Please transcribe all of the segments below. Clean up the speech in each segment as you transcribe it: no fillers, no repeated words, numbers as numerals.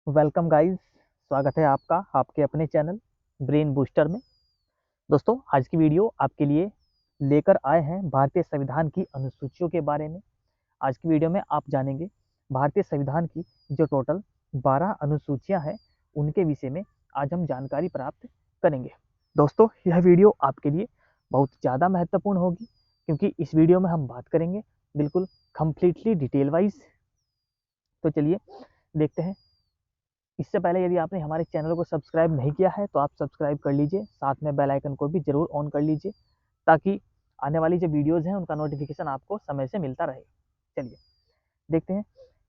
Welcome guys. स्वागत है आपका आपके अपने चैनल ब्रेन बूस्टर में। दोस्तों, आज की वीडियो आपके लिए लेकर आए हैं भारतीय संविधान की अनुसूचियों के बारे में। आज की वीडियो में आप जानेंगे भारतीय संविधान की जो टोटल 12 अनुसूचियां हैं उनके विषय में आज हम जानकारी प्राप्त करेंगे। दोस्तों, यह वीडियो आपके लिए बहुत ज़्यादा महत्वपूर्ण होगी क्योंकि इस वीडियो में हम बात करेंगे बिल्कुल कंप्लीटली डिटेल वाइज। तो चलिए देखते हैं। इससे पहले यदि आपने हमारे चैनल को सब्सक्राइब नहीं किया है तो आप सब्सक्राइब कर लीजिए, साथ में बेल आइकन को भी जरूर ऑन कर लीजिए ताकि आने वाली जो वीडियोज़ हैं उनका नोटिफिकेशन आपको समय से मिलता रहे। चलिए देखते हैं।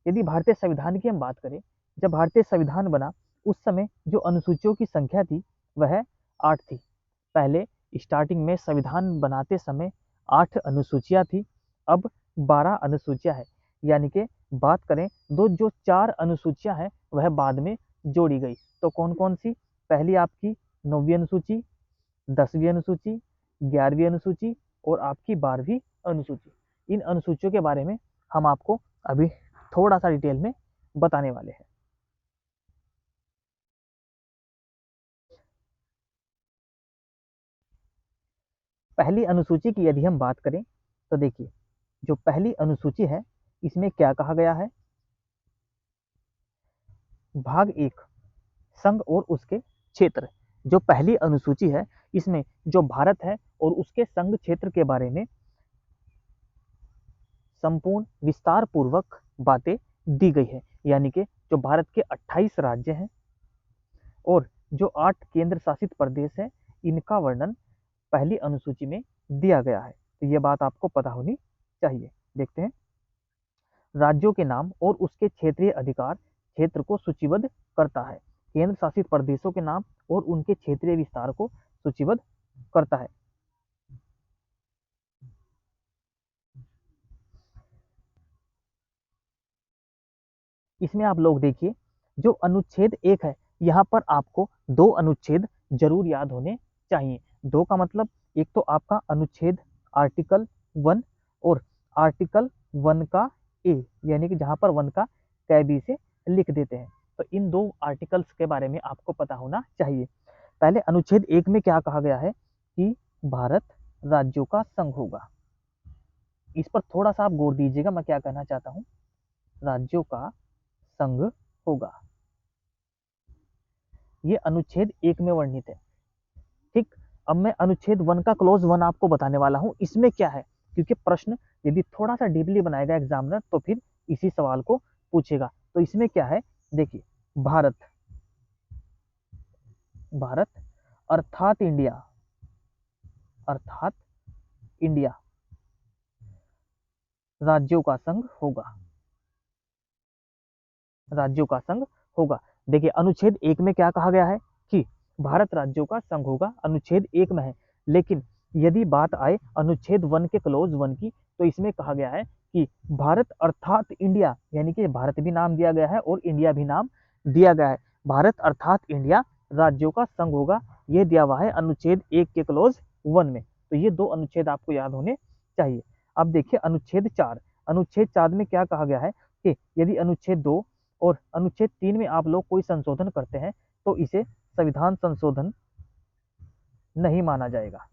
यदि भारतीय संविधान की हम बात करें, जब भारतीय संविधान बना उस समय जो अनुसूचियों की संख्या थी वह 8 थी। पहले स्टार्टिंग में संविधान बनाते समय 8 अनुसूचियाँ थी, अब 12 अनुसूचियाँ है। यानी कि बात करें जो 4 अनुसूचियाँ हैं वह बाद में जोड़ी गई। तो कौन कौन सी? पहली आपकी 9वीं अनुसूची, 10वीं अनुसूची, 11वीं अनुसूची और आपकी 12वीं अनुसूची। इन अनुसूचियों के बारे में हम आपको अभी थोड़ा सा डिटेल में बताने वाले हैं। पहली अनुसूची की यदि हम बात करें तो देखिए, जो पहली अनुसूची है इसमें क्या कहा गया है? भाग 1 संघ और उसके क्षेत्र। जो पहली अनुसूची है इसमें जो भारत है और उसके संघ क्षेत्र के बारे में संपूर्ण विस्तार पूर्वक बातें दी गई है। यानी कि जो भारत के 28 राज्य हैं और जो 8 केंद्र शासित प्रदेश हैं इनका वर्णन पहली अनुसूची में दिया गया है। तो ये बात आपको पता होनी चाहिए। देखते हैं। राज्यों के नाम और उसके क्षेत्रीय अधिकार क्षेत्र को सूचीबद्ध करता है। केंद्र शासित प्रदेशों के नाम और उनके क्षेत्रीय विस्तार को सूचीबद्ध करता है। इसमें आप लोग देखिए, जो अनुच्छेद 1 है यहाँ पर आपको 2 अनुच्छेद जरूर याद होने चाहिए। 2 का मतलब एक तो आपका अनुच्छेद आर्टिकल 1 और आर्टिकल 1 का ए, यानी कि जहाँ पर 1 का कैबी से लिख देते हैं। तो इन 2 आर्टिकल्स के बारे में आपको पता होना चाहिए। पहले अनुच्छेद 1 में क्या कहा गया है कि भारत राज्यों का संघ होगा। इस पर थोड़ा सा आप गौर दीजिएगा, मैं क्या कहना चाहता हूँ। राज्यों का संघ होगा, ये अनुच्छेद 1 में वर्णित है। ठीक। अब मैं अनुच्छेद 1 का क्लॉज 1 आपको बताने वाला हूं इसमें क्या है, क्योंकि प्रश्न यदि थोड़ा सा डीपली बनाएगा एग्जामिनर तो फिर इसी सवाल को पूछेगा। तो इसमें क्या है देखिए, भारत, भारत अर्थात इंडिया, अर्थात इंडिया राज्यों का संघ होगा, राज्यों का संघ होगा। देखिए अनुच्छेद 1 में क्या कहा गया है कि भारत राज्यों का संघ होगा, अनुच्छेद 1 में है। लेकिन यदि बात आए अनुच्छेद 1 के क्लोज 1 की तो इसमें कहा गया है कि भारत अर्थात इंडिया, यानी कि भारत भी नाम दिया गया है और इंडिया भी नाम दिया गया है। भारत अर्थात इंडिया राज्यों का संघ होगा, यह दिया हुआ है अनुच्छेद 1 के क्लोज 1 में। तो ये 2 अनुच्छेद आपको याद होने चाहिए। अब देखिए अनुच्छेद 4, अनुच्छेद 4 में क्या कहा गया है कि यदि अनुच्छेद 2 और अनुच्छेद 3 में आप लोग कोई संशोधन करते हैं तो इसे संविधान संशोधन नहीं माना जाएगा,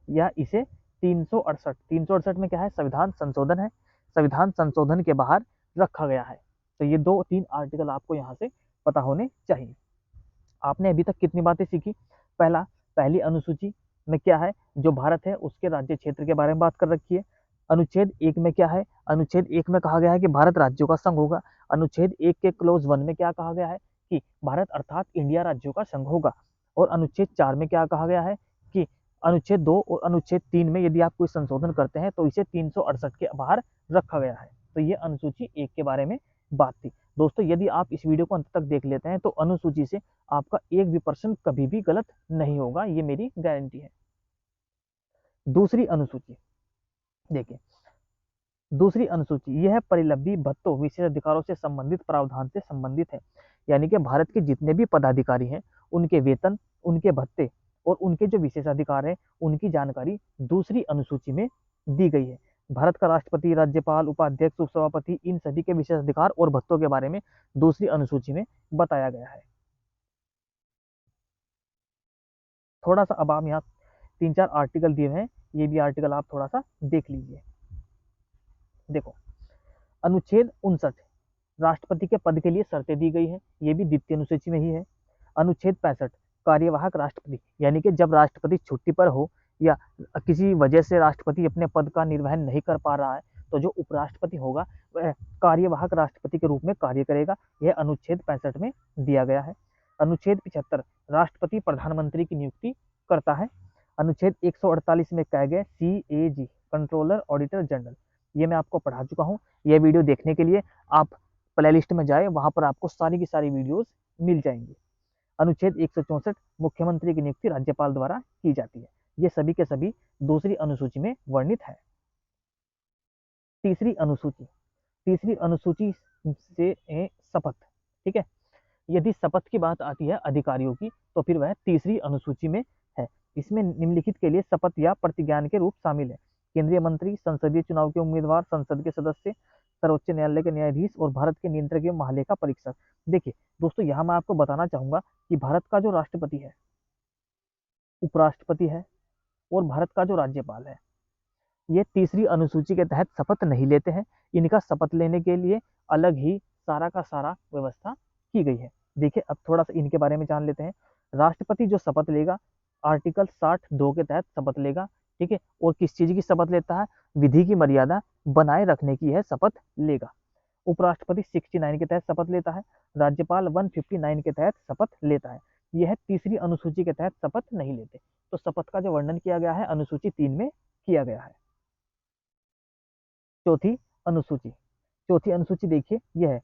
या इसे 368 में क्या है, संविधान संशोधन है, संविधान संशोधन के बाहर रखा गया है। तो ये 2-3 आर्टिकल आपको यहाँ से पता होने चाहिए। आपने अभी तक कितनी बातें सीखी? पहला, पहली अनुसूची में क्या है, जो भारत है उसके राज्य क्षेत्र के बारे में बात कर रखी है। अनुच्छेद 1 में क्या है, अनुच्छेद 1 में कहा गया है कि भारत राज्यों का संघ होगा। अनुच्छेद 1 के क्लोज 1 में क्या कहा गया है कि भारत अर्थात इंडिया राज्यों का संघ होगा। और अनुच्छेद 4 में क्या कहा गया है कि अनुच्छेद 2 और अनुच्छेद 3 में यदि आप कोई संशोधन करते हैं तो इसे 368 के बाहर रखा गया है। तो ये अनुसूची 1 के बारे में बात थी। दोस्तों, यदि आप इस वीडियो को अंत तक देख लेते हैं तो अनुसूची से आपका 1 भी % कभी भी गलत नहीं होगा, ये मेरी गारंटी है। दूसरी अनुसूची देखिए, दूसरी अनुसूची यह परिलब्धि भत्तों विशेष अधिकारों से संबंधित प्रावधान से संबंधित है। यानी कि भारत के जितने भी पदाधिकारी हैं उनके वेतन, उनके भत्ते और उनके जो विशेषाधिकार हैं उनकी जानकारी दूसरी अनुसूची में दी गई है। भारत का राष्ट्रपति, राज्यपाल, उपाध्यक्ष, उपसभापति, इन सभी के विशेष अधिकार और भत्तों के बारे में दूसरी अनुसूची में बताया गया है। थोड़ा सा अब आप यहाँ 3-4 आर्टिकल दिए हैं, ये भी आर्टिकल आप थोड़ा सा देख लीजिए। देखो, अनुच्छेद 59 राष्ट्रपति के पद के लिए शर्तें दी गई है, ये भी द्वितीय अनुसूची में ही है। अनुच्छेद 65 कार्यवाहक राष्ट्रपति, यानी कि जब राष्ट्रपति छुट्टी पर हो या किसी वजह से राष्ट्रपति अपने पद का निर्वहन नहीं कर पा रहा है, तो जो उपराष्ट्रपति होगा वह कार्यवाहक राष्ट्रपति के रूप में कार्य करेगा। यह अनुच्छेद 65 में दिया गया है। अनुच्छेद 75 राष्ट्रपति प्रधानमंत्री की नियुक्ति करता है। अनुच्छेद 148 में कहे गए CAG कंट्रोलर ऑडिटर जनरल, ये मैं आपको पढ़ा चुका हूँ। यह वीडियो देखने के लिए आप प्लेलिस्ट में जाए, वहां पर आपको सारी की सारी वीडियोस मिल जाएंगी। अनुच्छेद 164 मुख्यमंत्री की नियुक्ति राज्यपाल द्वारा की जाती है। ये सभी के सभी दूसरी अनुसूची में वर्णित है। तीसरी अनुसूची से शपथ, ठीक है। यदि शपथ की बात आती है अधिकारियों की, तो फिर वह तीसरी अनुसूची में है। इसमें निम्नलिखित के लिए शपथ या प्रतिज्ञान के रूप शामिल है। केंद्रीय मंत्री, संसदीय चुनाव के उम्मीदवार, संसद के सदस्य, सर्वोच्च न्यायालय के न्यायाधीश और भारत के नियंत्रक एवं महालेखा परीक्षक। देखिए दोस्तों, यहाँ मैं आपको बताना चाहूंगा कि भारत का जो राष्ट्रपति है, उपराष्ट्रपति है और भारत का जो राज्यपाल है, ये तीसरी अनुसूची के तहत शपथ नहीं लेते हैं। इनका शपथ लेने के लिए अलग ही सारा का सारा व्यवस्था की गई है। देखिए, अब थोड़ा सा इनके बारे में जान लेते हैं। राष्ट्रपति जो शपथ लेगा, आर्टिकल 62 के तहत शपथ लेगा, ठीक है। और किस चीज की शपथ लेता है? विधि की मर्यादा बनाए रखने की यह शपथ लेगा। उपराष्ट्रपति 69 के तहत शपथ लेता है। राज्यपाल 159 के तहत शपथ लेता है। यह तीसरी अनुसूची के तहत शपथ नहीं लेते। तो शपथ का जो वर्णन किया गया है अनुसूची 3 में किया गया है। चौथी अनुसूची देखिए, यह है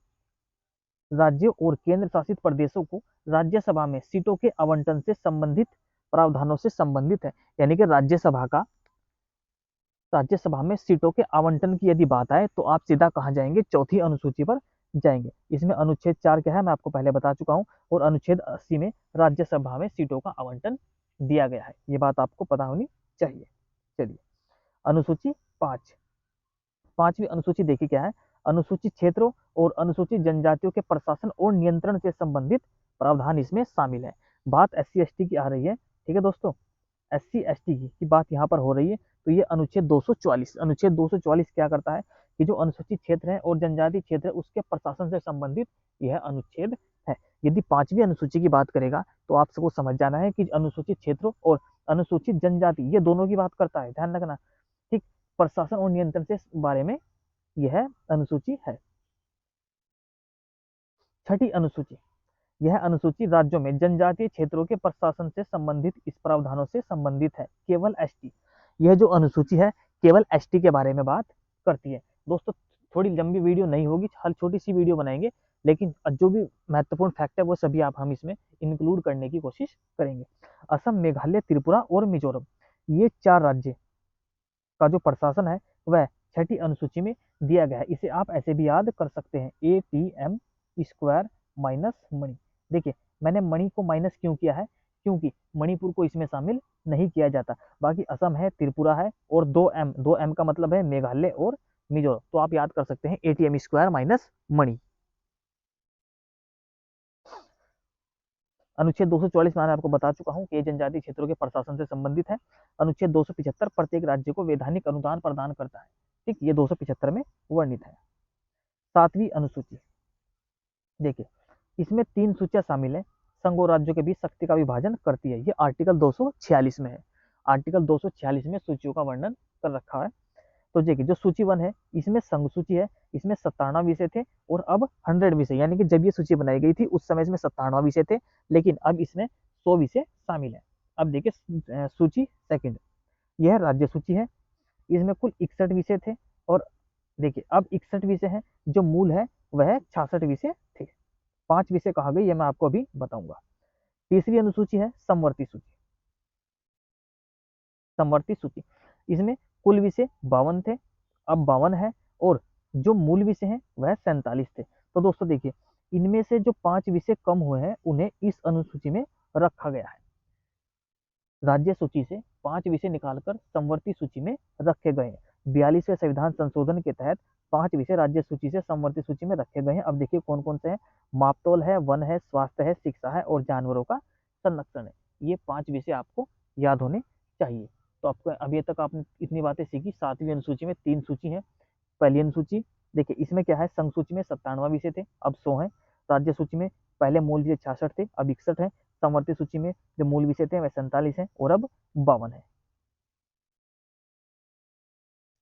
राज्यों और केंद्र शासित प्रदेशों को राज्यसभा में सीटों के आवंटन से संबंधित प्रावधानों से संबंधित है। यानी कि राज्यसभा में सीटों के आवंटन की यदि बात आए तो आप सीधा कहाँ जाएंगे? चौथी अनुसूची पर जाएंगे। इसमें अनुच्छेद 4 क्या है मैं आपको पहले बता चुका हूँ, और अनुच्छेद 80 में राज्यसभा में सीटों का आवंटन दिया गया है। ये बात आपको पता होनी चाहिए। चलिए, अनुसूची 5वीं अनुसूची देखिए क्या है। अनुसूचित क्षेत्रों और अनुसूचित जनजातियों के प्रशासन और नियंत्रण से संबंधित प्रावधान इसमें शामिल है। बात SC/ST की आ रही है, ठीक है दोस्तों। SC/ST की बात यहाँ पर हो रही है, तो ये अनुच्छेद 244 क्या करता है कि जो अनुसूचित क्षेत्र है और जनजाति क्षेत्र है उसके प्रशासन से संबंधित यह अनुच्छेद है। यदि 5वीं अनुसूची की बात करेगा तो आप सबको समझ जाना है कि अनुसूचित क्षेत्रों और अनुसूचित जनजाति ये दोनों की बात करता है, ध्यान रखना, ठीक। प्रशासन और नियंत्रण से बारे में यह अनुसूची है। छठी अनुसूची, यह अनुसूची राज्यों में जनजातीय क्षेत्रों के प्रशासन से संबंधित इस प्रावधानों से संबंधित है। केवल ST, यह जो अनुसूची है केवल ST के बारे में बात करती है। दोस्तों, थोड़ी लंबी वीडियो नहीं होगी, हर छोटी सी वीडियो बनाएंगे, लेकिन जो भी महत्वपूर्ण फैक्ट है वो सभी हम इसमें इंक्लूड करने की कोशिश करेंगे। असम, मेघालय, त्रिपुरा और मिजोरम, ये 4 राज्य का जो प्रशासन है वह छठी अनुसूची में दिया गया है। इसे आप ऐसे भी याद कर सकते हैं, ATM स्क्वायर माइनस मणि। देखिए, मैंने मणि को माइनस क्यों किया है? क्योंकि मणिपुर को इसमें शामिल नहीं किया जाता। बाकी असम है, त्रिपुरा है और 2M का मतलब है मेघालय और मिजोरम, तो आप याद कर सकते हैं ATM स्क्वायर माइनस मणि। अनुच्छेद 244 में आपको बता चुका हूं कि जनजातीय क्षेत्रों के प्रशासन से संबंधित है। अनुच्छेद 275 प्रत्येक राज्य को वैधानिक अनुदान प्रदान करता है, ठीक। ये 275 में वर्णित है। 7वीं अनुसूची देखिए, इसमें 3 सूचियां शामिल है। संघ और राज्यों के बीच शक्ति का विभाजन करती है। ये आर्टिकल 246 में है। आर्टिकल 246 में सूचियों का वर्णन कर रखा है। तो देखिए, जो सूची 1 है इसमें संघ सूची है, इसमें 97 विषय थे और अब 100 विषय, यानी कि जब ये सूची बनाई गई थी उस समय इसमें 97 विषय थे, लेकिन अब इसमें 100 विषय शामिल है। अब देखिए सूची 2, यह राज्य सूची है, इसमें कुल 61 विषय थे, और देखिए अब 61 विषय है, जो मूल है वह 66 विषय थे। 5 विषय कहा गई, यह मैं आपको अभी बताऊंगा। तीसरी अनुसूची है समवर्ती सूची, इसमें कुल विषय 52 थे, अब 52 है, और जो मूल विषय हैं वह 47 थे। तो दोस्तों देखिए, इनमें से जो 5 विषय कम हुए हैं उन्हें इस अनुसूची में रखा गया है। राज्य सूची से 5 विषय निकालकर समवर्ती सूची में रखे गए हैं। 42वें संविधान संशोधन के तहत 5 विषय राज्य सूची से समवर्ती सूची में रखे गए हैं। अब देखिए कौन कौन से हैं। मापतौल है, वन है, स्वास्थ्य है, शिक्षा है और जानवरों का संरक्षण है। ये 5 विषय आपको याद होने चाहिए। तो आपको अभी तक आपने इतनी बातें सीखी। 7वीं अनुसूची में 3 सूची है। पहली अनुसूची देखिए, इसमें क्या है, संघ सूची में 57 विषय थे, अब 100 है। राज्य सूची में पहले मूल विषय 66 थे, अब 61 है। समवर्ती सूची में जो मूल विषय थे वह 47 है और अब 52 है।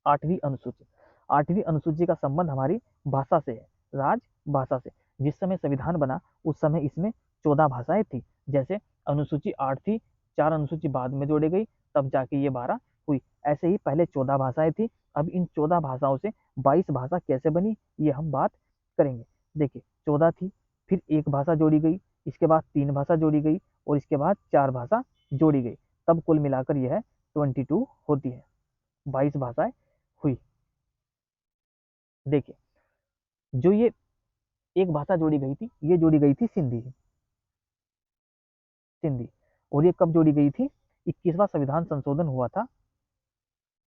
8वीं अनुसूची, 8वीं अनुसूची का संबंध हमारी भाषा से है, राजभाषा से। जिस समय संविधान बना उस समय इसमें 14 भाषाएं थी। जैसे अनुसूची 8 थी, 4 अनुसूची बाद में जोड़ी गई, तब जाके ये 12 हुई। ऐसे ही पहले 14 भाषाएं थी। अब इन 14 भाषाओं से 22 भाषा कैसे बनी, ये हम बात करेंगे। देखिए 14 थी, फिर एक भाषा जोड़ी गई, इसके बाद 3 भाषा जोड़ी गई और इसके बाद 4 भाषा जोड़ी गई, तब कुल मिलाकर यह 22 होती है, 22 भाषाएं हुई। देखिए जो ये एक भाषा जोड़ी गई थी, ये जोड़ी गई थी सिंधी, सिंधी। और ये कब जोड़ी गई थी, 21वां संविधान संशोधन हुआ था,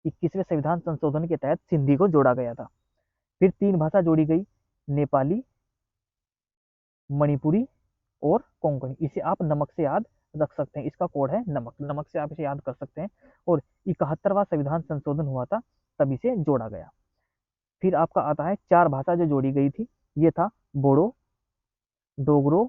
21वें संविधान संशोधन के तहत सिंधी को जोड़ा गया था। फिर 3 भाषा जोड़ी गई, नेपाली, मणिपुरी और कोंकणी। इसे आप नमक से याद रख सकते हैं, इसका कोड है नमक, नमक से आप इसे याद कर सकते हैं। और 71वां संविधान संशोधन हुआ था, तब इसे जोड़ा गया। फिर आपका आता है 4 भाषा जो जोड़ी गई थी, ये था बोडो, डोगरो,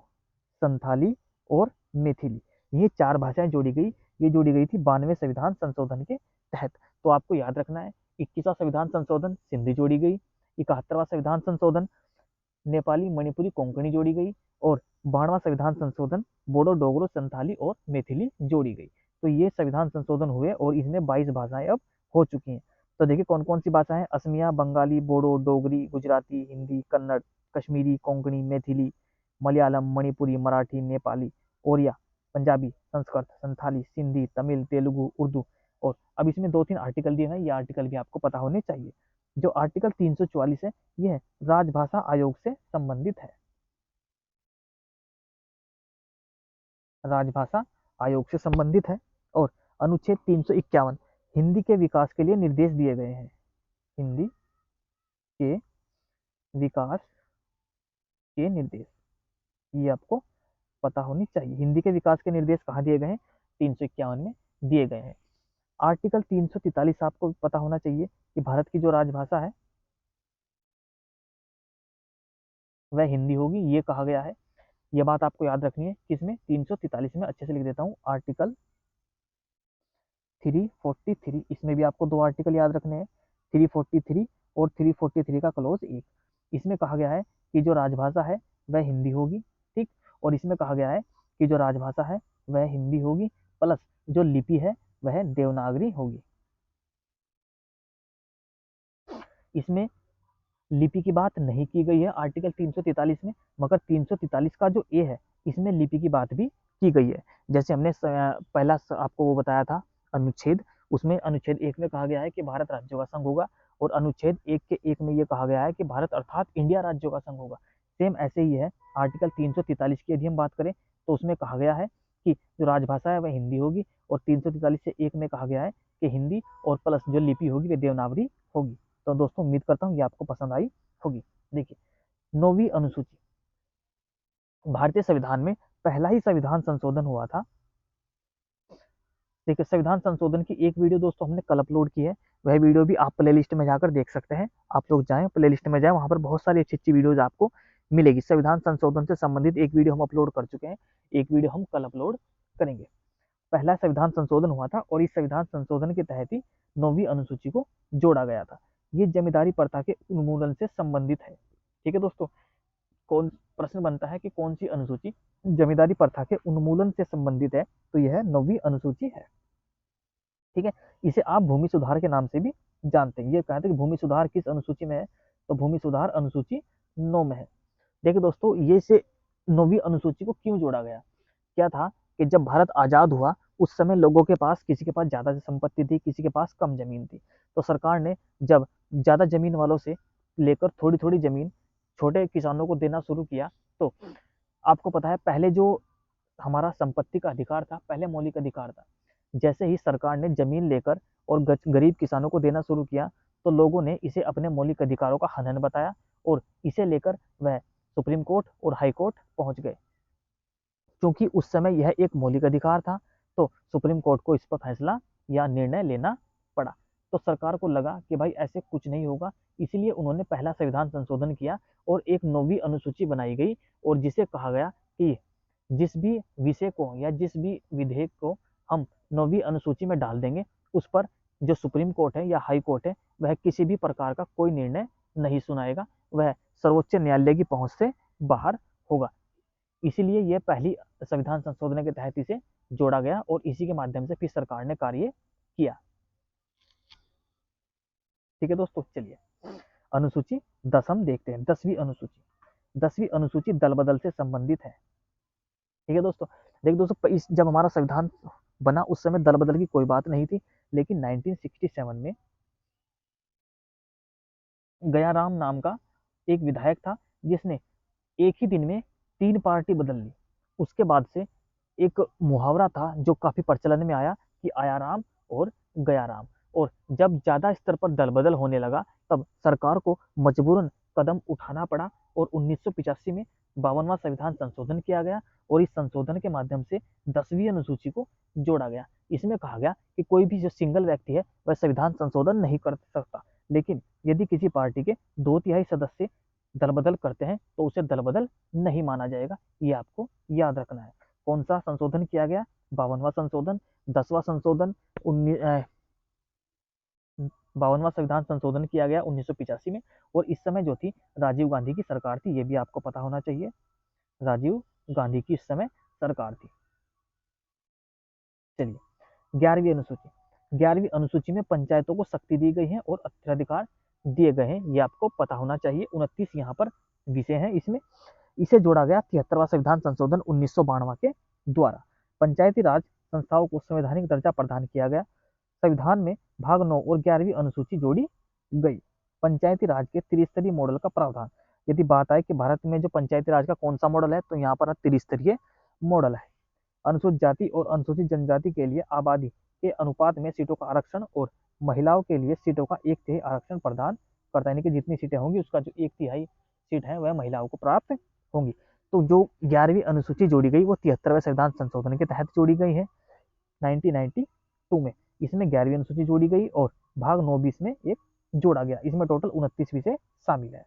संथाली और मैथिली। ये 4 भाषाएं जोड़ी गई, ये जोड़ी गई थी 92वें संविधान संशोधन के तहत। तो आपको याद रखना है, 21वां संविधान संशोधन सिंधी जोड़ी गई, 71वां संविधान संशोधन नेपाली, मणिपुरी, कोंकणी जोड़ी गई और 92वां संविधान संशोधन बोडो, डोगरो, संथाली और मैथिली जोड़ी गई। तो ये संविधान संशोधन हुए और इसमें 22 भाषाएं अब हो चुकी हैं। तो देखिए कौन कौन सी भाषाएं, असमिया, बंगाली, बोडो, डोगरी, गुजराती, हिंदी, कन्नड़, कश्मीरी, कोंकणी, मैथिली, मलयालम, मणिपुरी, मराठी, नेपाली, ओरिया, पंजाबी, संस्कृत, संथाली, सिंधी, तमिल, तेलुगु, उर्दू। और अब इसमें 2-3 आर्टिकल दिए हैं, ये आर्टिकल भी आपको पता होने चाहिए। जो आर्टिकल 344 है, यह राजभाषा आयोग से संबंधित है, राजभाषा आयोग से संबंधित है। और अनुच्छेद 351 हिंदी के विकास के लिए निर्देश दिए गए हैं, हिंदी के विकास के निर्देश, ये आपको पता होनी चाहिए। हिंदी के विकास के निर्देश कहाँ दिए गए हैं, 351 में दिए गए हैं। आर्टिकल 343 आपको पता होना चाहिए कि भारत की जो राजभाषा है वह हिंदी होगी, ये कहा गया है। ये बात आपको याद रखनी है, किसमें, 343 में। अच्छे से लिख देता हूँ, आर्टिकल 343, इसमें भी आपको 2 आर्टिकल याद रखने हैं, 343 और 343 का क्लोज 1। इसमें कहा गया है कि जो राजभाषा है वह हिंदी होगी, ठीक। और इसमें कहा गया है कि जो राजभाषा है वह हिंदी होगी, प्लस जो लिपि है वह देवनागरी होगी। इसमें लिपि की बात नहीं की गई है आर्टिकल 343 में, मगर 343 का जो ए है इसमें लिपि की बात भी की गई है। जैसे हमने पहला आपको वो बताया था अनुच्छेद, उसमें अनुच्छेद 1 में कहा गया है कि भारत राज्यों का संघ होगा, और अनुच्छेद 1 के 1 में ये कहा गया है कि भारत अर्थात इंडिया राज्यों का संघ होगा। सेम ऐसे ही है, आर्टिकल 343 की यदि हम बात करें तो उसमें कहा गया है कि जो राजभाषा है वह हिंदी होगी, और 343 से 1 में कहा गया है कि हिंदी और प्लस जो लिपि होगी वह देवनागरी होगी। तो दोस्तों उम्मीद करता हूँ ये आपको पसंद आई होगी। देखिए 9वीं अनुसूची, भारतीय संविधान में पहला ही संविधान संशोधन हुआ था। देखिए संविधान संशोधन की एक वीडियो दोस्तों हमने कल अपलोड की है, वह वीडियो भी आप प्लेलिस्ट में जाकर देख सकते हैं। आप लोग जाएं प्लेलिस्ट में जाएं, वहां पर बहुत सारी अच्छी अच्छी वीडियोज आपको मिलेगी। संविधान संशोधन से संबंधित एक वीडियो हम अपलोड कर चुके हैं, एक वीडियो हम कल अपलोड करेंगे। पहला संविधान संशोधन हुआ था और इस संविधान संशोधन के तहत ही 9वीं अनुसूची को जोड़ा गया था। ये जमींदारी प्रथा के उन्मूलन से संबंधित है। ठीक है दोस्तों, कौन प्रश्न बनता है कि कौन सी अनुसूची जमींदारी प्रथा के उन्मूलन से संबंधित है, तो यह 9वीं अनुसूची है। ठीक है, इसे आप भूमि सुधार के नाम से भी जानते हैं। ये कहते हैं कि भूमि सुधार किस अनुसूची में है, तो भूमि सुधार अनुसूची 9 में है। देखिए दोस्तों, ये से 9वीं अनुसूची को क्यों जोड़ा गया, क्या था कि जब भारत आजाद हुआ उस समय लोगों के पास, किसी के पास ज्यादा संपत्ति थी, किसी के पास कम जमीन थी। तो सरकार ने जब ज्यादा जमीन वालों से लेकर थोड़ी थोड़ी जमीन छोटे किसानों को देना शुरू किया, तो आपको पता है पहले जो हमारा संपत्ति का अधिकार था, पहले मौलिक अधिकार था। जैसे ही सरकार ने जमीन लेकर और गरीब किसानों को देना शुरू किया, तो लोगों ने इसे अपने मौलिक अधिकारों का हनन बताया और इसे लेकर वह सुप्रीम कोर्ट और हाई कोर्ट पहुंच गए। क्योंकि उस समय यह एक मौलिक अधिकार था, तो सुप्रीम कोर्ट को इस पर फैसला या निर्णय लेना पड़ा। तो सरकार को लगा कि भाई ऐसे कुछ नहीं होगा, इसलिए उन्होंने पहला संविधान संशोधन किया और एक 9वीं अनुसूची बनाई गई, और जिसे कहा गया कि जिस भी विषय को या जिस भी विधेयक को हम 9वीं अनुसूची में डाल देंगे, उस पर जो सुप्रीम कोर्ट है या हाई कोर्ट है वह किसी भी प्रकार का कोई निर्णय नहीं सुनाएगा, वह सर्वोच्च न्यायालय की पहुंच से बाहर होगा। इसीलिए यह पहली संविधान संशोधन के तहत इसे जोड़ा गया और इसी के माध्यम से फिर सरकार ने कार्य किया। ठीक है दोस्तों, चलिए अनुसूची 10 हम देखते हैं। 10वीं अनुसूची। 10वीं अनुसूची दल बदल से संबंधित है। ठीक है दोस्तों, देख दोस्तों, जब हमारा संविधान बना उस समय दल बदल की कोई बात नहीं थी, लेकिन 1967 में गयाराम नाम का एक विधायक था जिसने एक ही दिन में 3 पार्टी बदल ली। उसके बाद से एक मुहावरा था जो काफी प्रचलन में आया कि आया राम और गया राम। और जब ज्यादा स्तर पर दल बदल होने लगा तब सरकार को मजबूरन कदम उठाना पड़ा और 1985 में 52वां संविधान संशोधन किया गया और इस संशोधन के माध्यम से 10वीं अनुसूची को जोड़ा गया। इसमें कहा गया कि कोई भी जो सिंगल व्यक्ति है वह संविधान संशोधन नहीं कर सकता, लेकिन यदि किसी पार्टी के 2/3 सदस्य दल बदल करते हैं तो उसे दल बदल नहीं माना जाएगा। ये आपको याद रखना है। कौन सा संशोधन किया गया? 52वां संशोधन, 10वां संशोधन, 52वां संविधान संशोधन किया गया 1985 में। और इस समय जो थी राजीव गांधी की सरकार थी, ये भी आपको पता होना चाहिए। राजीव गांधी की इस समय सरकार थी। चलिए 11वीं अनुसूची। 11वीं अनुसूची में पंचायतों को शक्ति दी गई है और अत्याधिकार दिए गए हैं, ये आपको पता होना चाहिए। 29 यहाँ पर विषय हैं इसमें। इसे जोड़ा गया 73वां संविधान संशोधन 1992 के द्वारा। पंचायती राज संस्थाओं को संवैधानिक दर्जा प्रदान किया गया। संविधान में भाग 9 और 11वीं अनुसूची जोड़ी गई। पंचायती राज के त्रिस्तरीय मॉडल का प्रावधान। यदि बात आए कि भारत में जो पंचायती राज का कौन सा मॉडल है, तो यहाँ पर त्रिस्तरीय मॉडल है। अनुसूचित जाति और अनुसूचित जनजाति के लिए आबादी के अनुपात में सीटों का आरक्षण और महिलाओं के लिए सीटों का 1/3 आरक्षण प्रदान करता है, यानी कि जितनी सीटें होंगी उसका जो 1/3 सीट है वह महिलाओं को प्राप्त होंगी। तो जो 11वीं अनुसूची जोड़ी गई वो 73वें संविधान संशोधन के तहत जोड़ी गई है 1992 में। इसमें 11वीं अनुसूची जोड़ी गई और भाग 9 भी इसमें एक जोड़ा गया। इसमें टोटल 29 विषय शामिल है।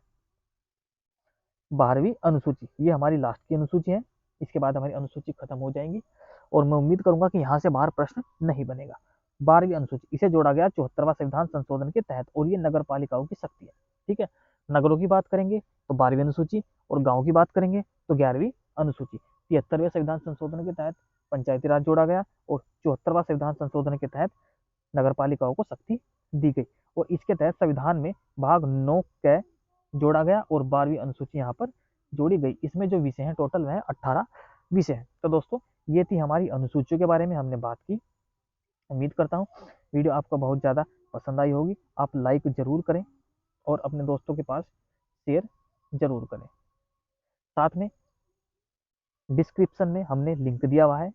12वीं अनुसूची, ये हमारी लास्ट की अनुसूची है। इसके बाद हमारी अनुसूची खत्म हो जाएंगी और मैं उम्मीद करूंगा कि यहाँ से बाहर प्रश्न नहीं बनेगा। 12वीं अनुसूची, इसे जोड़ा गया 74वां संविधान संशोधन के तहत और ये नगर पालिकाओं की शक्ति है। ठीक है, नगरों की बात करेंगे तो 12वीं अनुसूची और गाँव की बात करेंगे तो 11वीं अनुसूची। 73वें संविधान संशोधन के तहत पंचायती राज जोड़ा गया और 74वां संविधान संशोधन के तहत नगर पालिकाओं को शक्ति दी गई और इसके तहत संविधान में भाग 9 क जोड़ा गया और 12वीं अनुसूची यहाँ पर जोड़ी गई। इसमें जो विषय हैं टोटल वह 18 विषय हैं। तो दोस्तों ये थी हमारी अनुसूचियों के बारे में हमने बात की। उम्मीद करता हूँ वीडियो आपको बहुत ज़्यादा पसंद आई होगी। आप लाइक जरूर करें और अपने दोस्तों के पास शेयर जरूर करें। साथ में डिस्क्रिप्शन में हमने लिंक दिया हुआ है,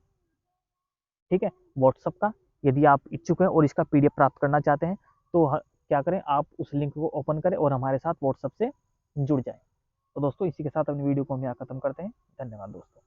ठीक है, व्हाट्सएप का। यदि आप इच्छुक हैं और इसका PDF प्राप्त करना चाहते हैं तो क्या करें, आप उस लिंक को ओपन करें और हमारे साथ व्हाट्सएप से जुड़ जाएं। तो दोस्तों इसी के साथ अपनी वीडियो को हम यहाँ खत्म करते हैं। धन्यवाद दोस्तों।